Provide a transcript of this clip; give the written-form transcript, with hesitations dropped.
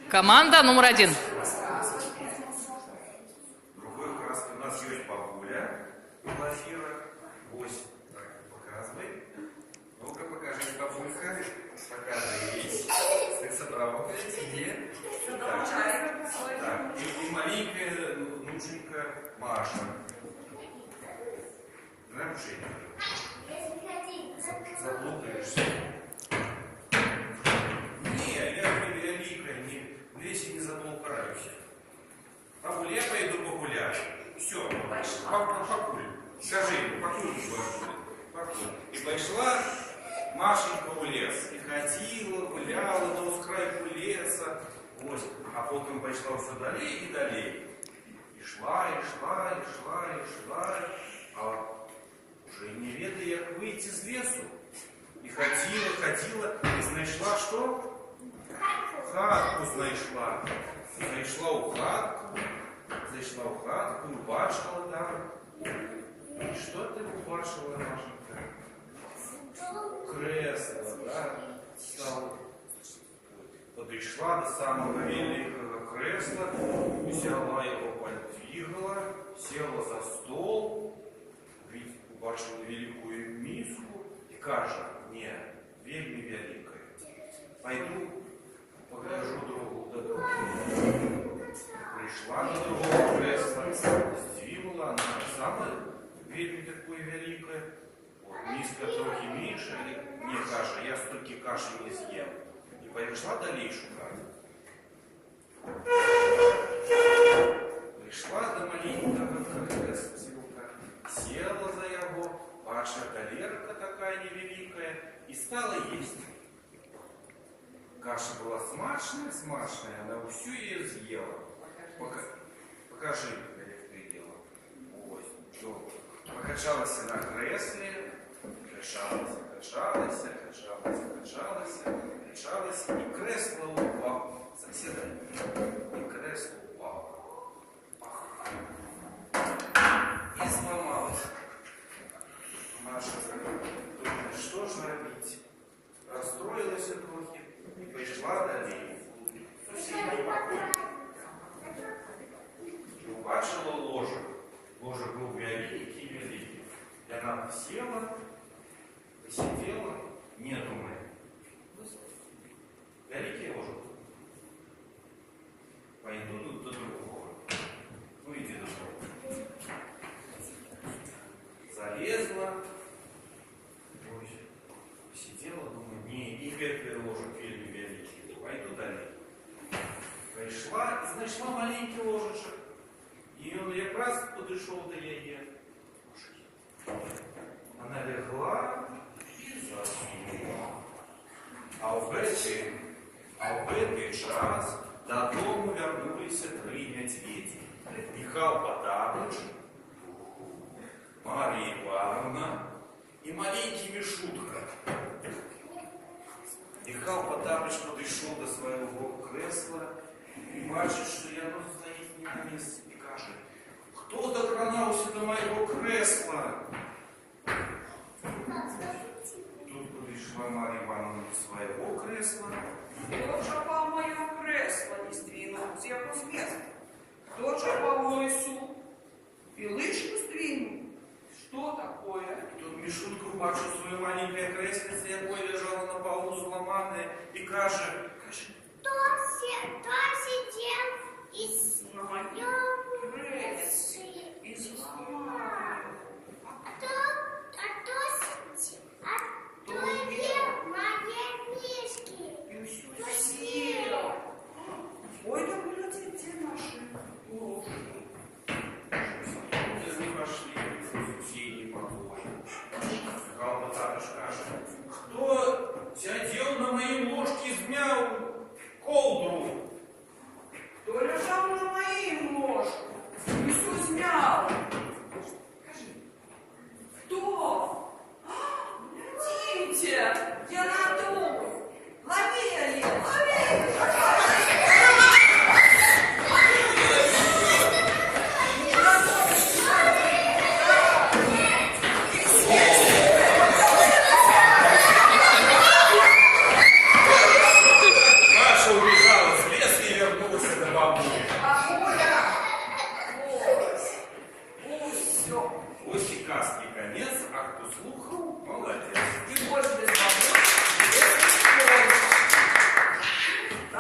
Команда номер 1. Другой краски у нас есть бабуля. Глафира. Ось. Показывай. Ну-ка, покажи, бабулька. Покажись. Ты собрала где? Так. И маленькая внученька Маша. Нарушение. Заплутаешься. Не, я великая, в лесе не заблукаюсь. Бабуль, я пойду погуляю. Все, покуль. Скажи, покуль. И пошла Машенька в лес. И ходила, гуляла на ускрайку леса. Ось. А потом пошла все далее и далее. И шла, а уже не ведая, как выйти из лесу. И ходила, и знайшла что? Хатку знайшла. Зайшла у хатку, і бачила там. І що ти побачила, Машенька? Кресло, да? Подійшла до самого великого кресла, взяла його, подвигала, села за стол, побачила велику миску і каже: «Ні, вельми великая. Пойду погляжу до другого». Пришла до другого кресла, сдвинула, она самая вельми такое великое. Вот, миска трохи меньше, не каша, я столько каши не съем. И пошла дальше кашу. Пришла до маленького кресла, села за его, ваша галерка такая невеликая, и стала есть. Каша была смачная, она всю ее съела. Покажи, как ты делала. Ось, что? Покачалась на кресле, качалась, и кресло упало. Соседа, и кресло упало. И сломалось. Маша думает, что же робить? Расстроилась трохи и пришла далее. Соседний покой. И убачила ложек. Ложек был великий. И она села, посидела, не думая. Великий ложек. Пойду до другого. Ну иди до другого. Залезла. Сидела, думаю, не этой ложек вельми великий. Пойду далее. Пришла и знайшла маленький ложечек. И он якраз подошел до яе. Она легла и заснула. А в этот час додому вернулись 3 медведя. Михаил Потапыч, Мария Ивановна и маленький Мишутка. Михаил Потапыч подошел до своего кресла и бачит, что яно стоит не на месте, и каже: «Кто докранался до моего кресла?» Тут подошла Марья Ивановна до своего кресла. Кто чапал мое кресло, не сдвинул с его с места? Кто чапал мой суп и лыжку сдвинул? Что такое? Тут Мишутка бачу свое маленькое креслице, якое лежало на полу сломанное, и каже: Кто сидел На моем кресле и сломал. Кто ел мои мишки? И все съел. Ой, да глядите наши ложки. Не пошли в соседний покой. Михаил Потапыч каже: «Кто сидел на моей ложке и змял колбу?» сказки